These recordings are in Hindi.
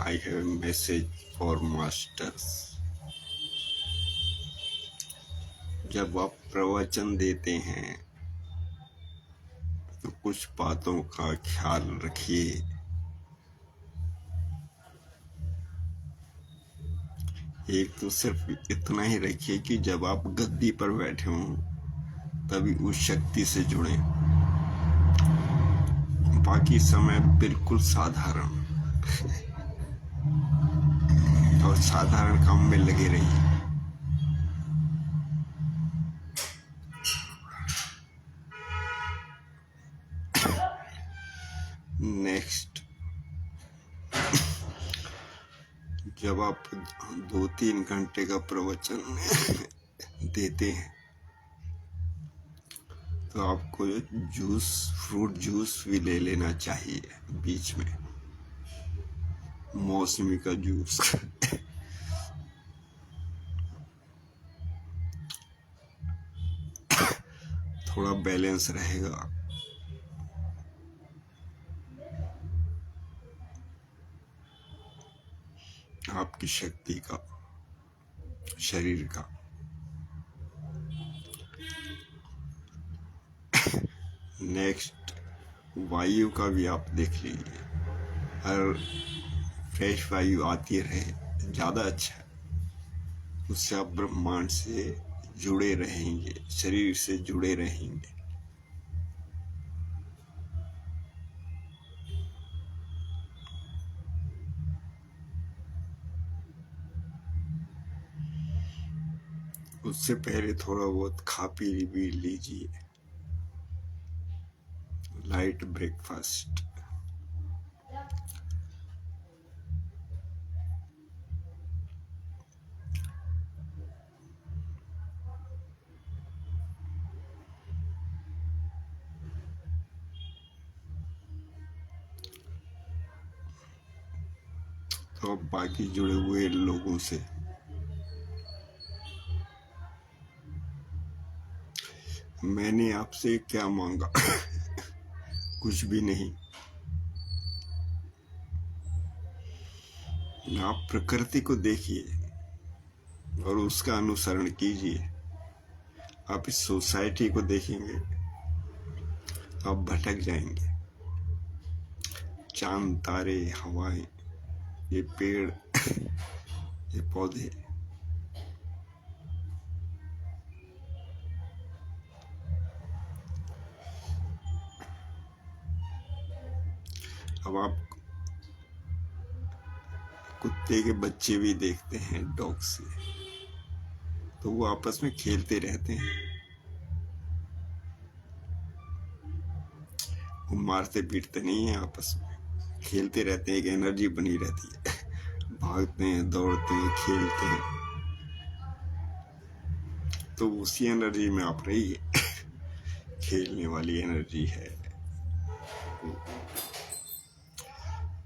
I have a message for masters. जब आप प्रवचन देते हैं तो कुछ बातों का ख्याल रखिए। एक तो सिर्फ इतना ही रखिए कि जब आप गद्दी पर बैठे हों तभी उस शक्ति से जुड़ें। बाकी समय बिल्कुल साधारण और साधारण काम में लगे रहिए। नेक्स्ट, जब आप 2-3 घंटे का प्रवचन देते हैं तो आपको जूस, फ्रूट जूस भी ले लेना चाहिए बीच में, मौसमी का जूस। थोड़ा बैलेंस रहेगा। आपकी शक्ति का, शरीर का। नेक्स्ट, वायु का भी आप देख लीजिए। हर फ्रेश वायु आती रहे, ज़्यादा अच्छा है। उससे आप ब्रह्मांड से जुड़े रहेंगे, शरीर से जुड़े रहेंगे। उससे पहले थोड़ा बहुत खा पी भी लीजिए, लाइट ब्रेकफास्ट। तो अब बाकी जुड़े हुए लोगों से मैंने आपसे क्या मांगा? कुछ भी नहीं। आप प्रकृति को देखिए और उसका अनुसरण कीजिए। आप इस सोसाइटी को देखेंगे, आप भटक जाएंगे। चांद, तारे, हवाएं, ये पेड़, ये पौधे, अब आप कुत्ते के बच्चे भी देखते हैं डॉग से, तो वो आपस में खेलते रहते हैं। वो मारते पीटते नहीं है, आपस में खेलते रहते हैं। एक एनर्जी बनी रहती है। भागते हैं, दौड़ते हैं, खेलते हैं। तो उसी एनर्जी में आप रहिए। खेलने वाली एनर्जी है,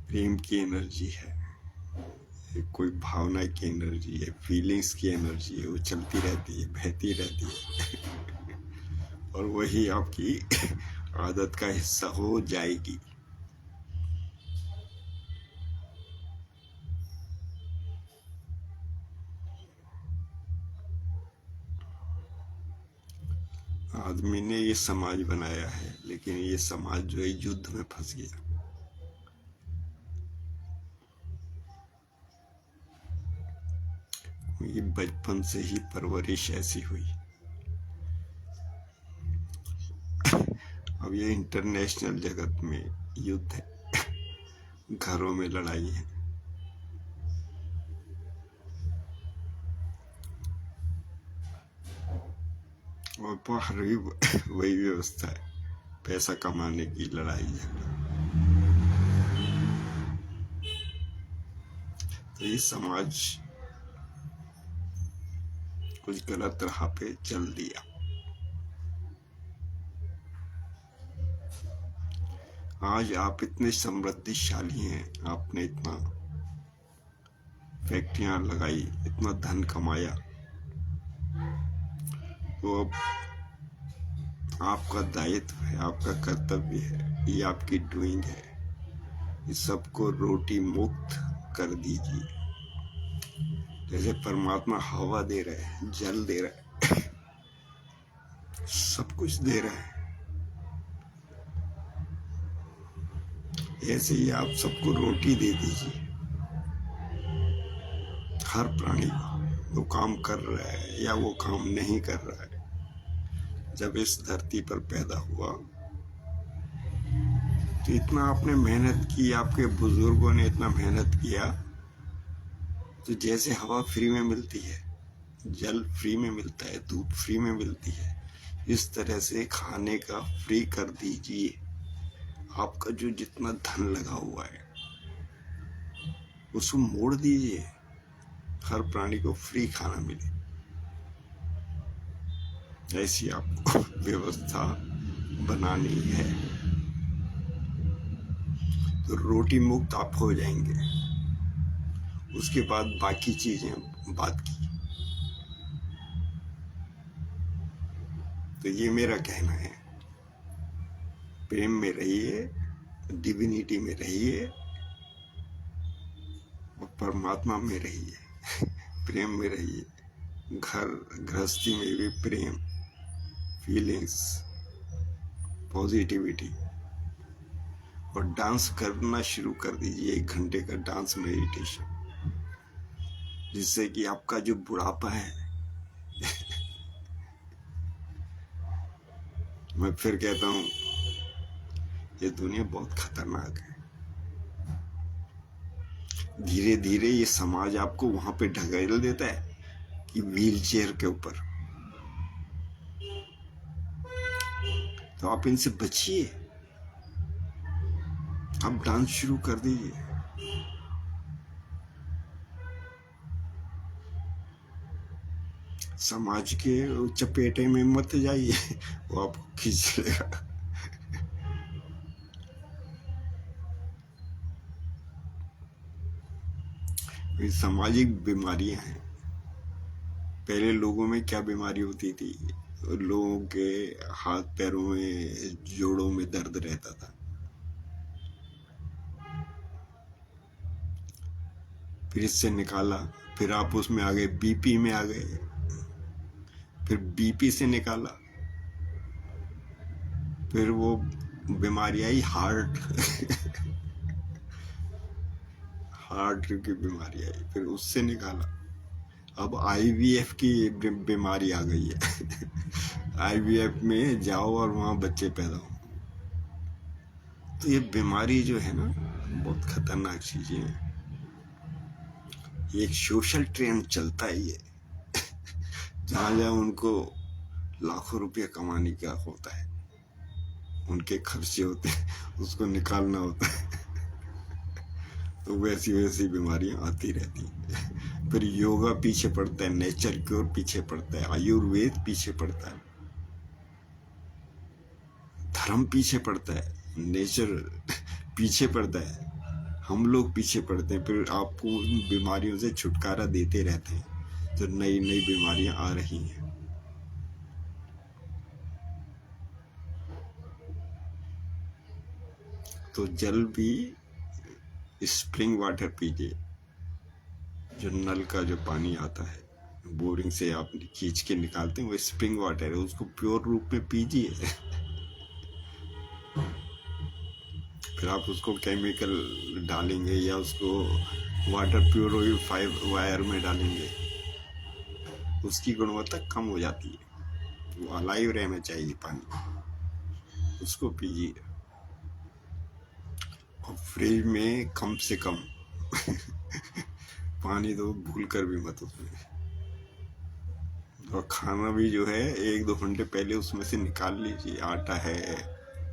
प्रेम की एनर्जी है, कोई भावना की एनर्जी है, फीलिंग्स की एनर्जी है। वो चलती रहती है, बहती रहती है। और वही आपकी आदत का हिस्सा हो जाएगी। आदमी ने ये समाज बनाया है, लेकिन ये समाज जो है युद्ध में फंस गया। ये बचपन से ही परवरिश ऐसी हुई। अब ये इंटरनेशनल जगत में युद्ध है, घरों में लड़ाई है। और बाहर भी वही व्यवस्था है, पैसा कमाने की लड़ाई है। तो ये समाज कुछ गलत राह पे चल दिया। आज आप इतने समृद्धिशाली हैं, आपने इतना फैक्ट्रियां लगाई, इतना धन कमाया, तो अब आपका दायित्व है, आपका कर्तव्य है, ये आपकी डूइंग है, इस सबको रोटी मुक्त कर दीजिए। जैसे परमात्मा हवा दे रहा है, जल दे रहा है, सब कुछ दे रहा है, ऐसे ही आप सबको रोटी दे दीजिए। हर प्राणी को वो काम कर रहा है या वो काम नहीं कर रहा है, जब इस धरती पर पैदा हुआ तो इतना आपने मेहनत की, आपके बुजुर्गों ने इतना मेहनत किया, तो जैसे हवा फ्री में मिलती है, जल फ्री में मिलता है, धूप फ्री में मिलती है, इस तरह से खाने का फ्री कर दीजिए। आपका जो जितना धन लगा हुआ है उसको मोड़ दीजिए, हर प्राणी को फ्री खाना मिले। ऐसी आपको व्यवस्था बनानी है, तो रोटी मुक्त आप हो जाएंगे। उसके बाद बाकी चीजें बात की। तो ये मेरा कहना है, प्रेम में रहिए, डिविनिटी में रहिए और परमात्मा में रहिए। प्रेम में रहिए, घर गृहस्थी में भी प्रेम, फीलिंग्स, पॉजिटिविटी, और डांस करना शुरू कर दीजिए। 1 घंटे का डांस मेडिटेशन, जिससे कि आपका जो बुढ़ापा है मैं फिर कहता हूं, ये दुनिया बहुत खतरनाक है। धीरे धीरे ये समाज आपको वहां पे ढकेल देता है कि व्हील चेयर के ऊपर, तो आप इनसे बचिए, आप डांस शुरू कर दीजिए। समाज के चपेटे में मत जाइए, वो आपको खींच लेगा। ये सामाजिक बीमारियां हैं। पहले लोगों में क्या बीमारी होती थी? लोगों के हाथ पैरों में, जोड़ों में दर्द रहता था, फिर इससे निकाला, फिर आप उसमें आ गए, बीपी में आ गए, फिर बीपी से निकाला, फिर वो बीमारी आई हार्ट हार्ट की बीमारी आई, फिर उससे निकाला। अब आईवीएफ की बीमारी आ गई है। आईवीएफ में जाओ और वहां बच्चे पैदा हो। तो ये बीमारी जो है ना, बहुत खतरनाक चीजें हैं। एक सोशल ट्रेंड चलता है ये, जहां जहां उनको लाखों रुपया कमाने का होता है, उनके खर्चे होते हैं, उसको निकालना होता है, तो वैसी वैसी बीमारियां आती रहती हैं। फिर योगा पीछे पड़ता है, नेचर क्योर पीछे पड़ता है, आयुर्वेद पीछे पड़ता है, धर्म पीछे पड़ता है, नेचर पीछे पड़ता है, हम लोग पीछे पड़ते हैं। फिर आपको उन बीमारियों से छुटकारा देते रहते हैं, तो नई नई बीमारियां आ रही हैं। तो जल भी स्प्रिंग वाटर पीजिए, जो नल का जो पानी आता है, बोरिंग से आप खींच के निकालते हैं, वो स्प्रिंग वाटर है, उसको प्योर रूप में पीजिए। फिर आप उसको केमिकल डालेंगे या उसको वाटर प्यूरिफायर में डालेंगे, उसकी गुणवत्ता कम हो जाती है। वो अलाइव रहना चाहिए पानी, उसको पीजिए। और फ्रिज में कम से कम पानी तो भूल कर भी मत उसमें। और खाना भी जो है 1-2 घंटे पहले उसमें से निकाल लीजिए। आटा है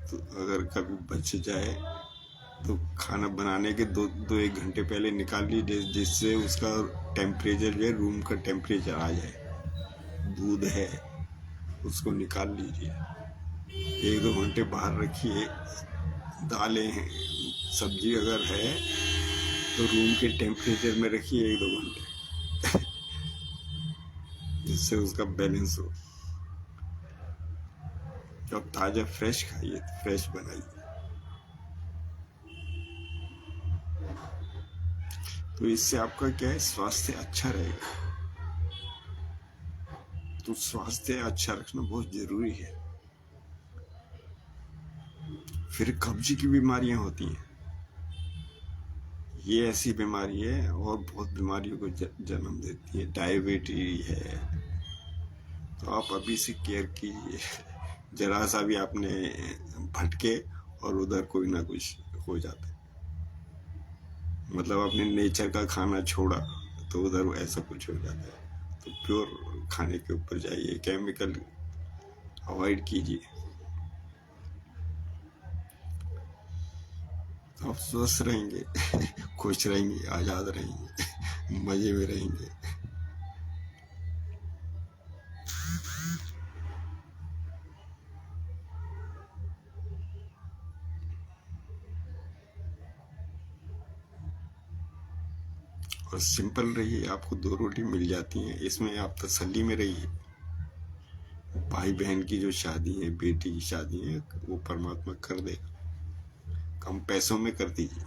तो अगर कभी बच जाए तो खाना बनाने के 2-1 घंटे पहले निकाल लीजिए, जिससे उसका टेम्परेचर जो है रूम का टेम्परेचर आ जाए। दूध है उसको निकाल लीजिए, 1-2 घंटे बाहर रखिए। दालें हैं, सब्जी अगर है तो रूम के टेम्परेचर में रखिए 1-2 घंटे, जिससे उसका बैलेंस हो। जब ताजा फ्रेश खाइए, फ्रेश बनाइए। तो इससे आपका क्या है, स्वास्थ्य अच्छा रहेगा। तो स्वास्थ्य अच्छा रखना बहुत जरूरी है। फिर कब्ज की बीमारियां होती हैं, ये ऐसी बीमारी है और बहुत बीमारियों को जन्म देती है। डायबिटीज है, तो आप अभी से केयर कीजिए। जरा सा भी आपने भटके और उधर कोई ना कुछ हो जाता है। मतलब आपने नेचर का खाना छोड़ा तो उधर ऐसा कुछ हो जाता है। तो प्योर खाने के ऊपर जाइए, केमिकल अवॉइड कीजिए, तो आप स्वस्थ रहेंगे, खुश रहेंगे, आज़ाद रहेंगे, मजे में रहेंगे। और सिंपल रहिए, आपको 2 रोटी मिल जाती हैं, इसमें आप तसल्ली में रहिए। भाई बहन की जो शादी है, बेटी की शादी है, वो परमात्मा कर देगा, कम पैसों में कर दीजिए।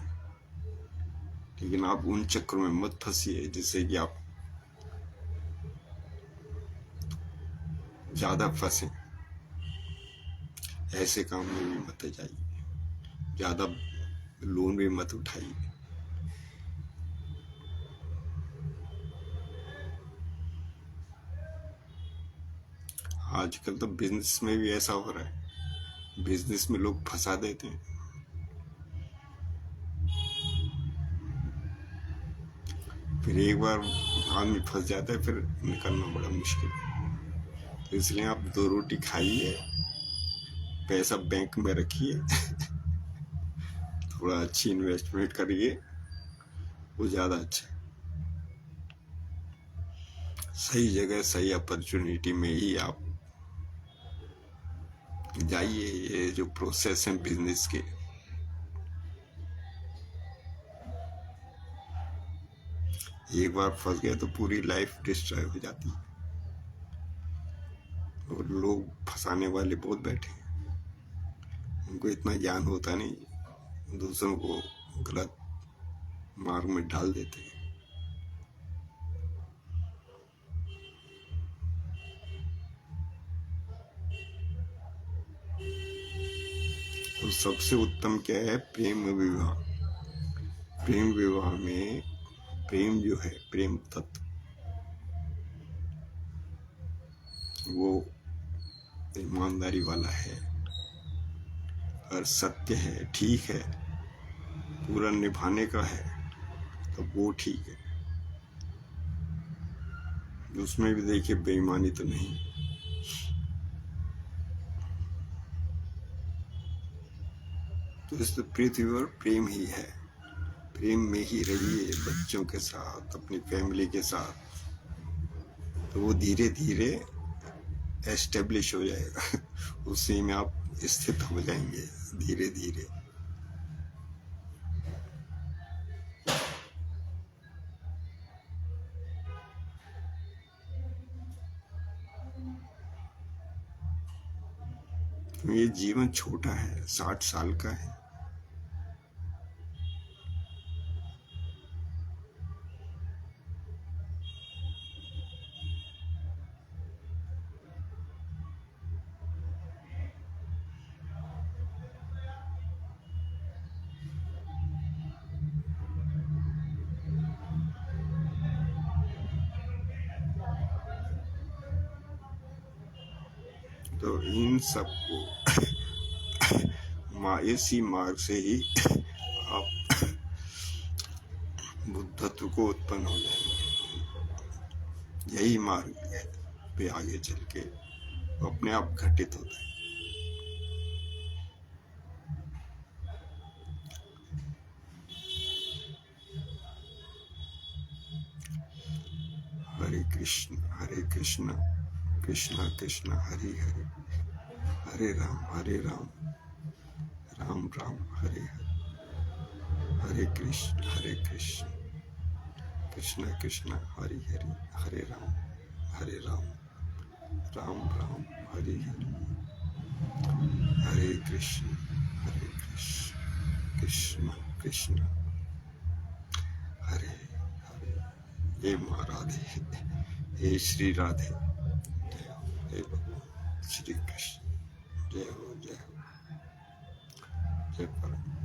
लेकिन आप उन चक्रों में मत फंसिए जिससे कि आप ज्यादा फंसे। ऐसे काम में भी मत जाइए, ज्यादा लोन भी मत उठाइए। आजकल तो बिजनेस में भी ऐसा हो रहा है, बिजनेस में लोग फंसा देते हैं। फिर एक बार आदमी फंस जाता है, फिर निकलना बड़ा मुश्किल है। तो इसलिए आप 2 रोटी खाइए, पैसा बैंक में रखिए, थोड़ा अच्छी इन्वेस्टमेंट करिए, वो ज़्यादा अच्छा है। सही जगह सही अपॉर्चुनिटी में ही आप जाइए। ये जो प्रोसेस है बिजनेस के, एक बार फंस गए तो पूरी लाइफ डिस्ट्रॉय हो जाती है। और लोग फंसाने वाले बहुत बैठे हैं, उनको इतना ज्ञान होता नहीं, दूसरों को गलत मार्ग में डाल देते हैं। तो सबसे उत्तम क्या है, प्रेम विवाह। प्रेम विवाह में प्रेम जो है, प्रेम तत्व, वो ईमानदारी वाला है और सत्य है, ठीक है, पूरा निभाने का है, तो वो ठीक है। उसमें भी देखिए बेईमानी तो नहीं। तो इस पृथ्वी पर प्रेम ही है, प्रेम में ही रहिए, बच्चों के साथ, अपनी फैमिली के साथ, तो वो धीरे धीरे एस्टेब्लिश हो जाएगा। उसी में आप स्थित हो जाएंगे धीरे धीरे। तो ये जीवन छोटा है, 60 साल का है। तो इन सबको इसी मार्ग से ही आप बुद्धत्व को उत्पन्न हो जाएंगे। यही मार्ग पे आगे चल के अपने आप घटित होता है। हरे कृष्ण कृष्ण कृष्ण हरे हरे, हरे राम राम राम हरे हरे, हरे कृष्ण कृष्ण कृष्ण हरे हरे, हरे राम राम राम हरे हरे, हरे कृष्ण कृष्ण कृष्ण हरे हे माँ राधे, हे श्री राधे, जय हो, हे भगवान श्री कृष्ण, जय हो, जय हो, जय परम।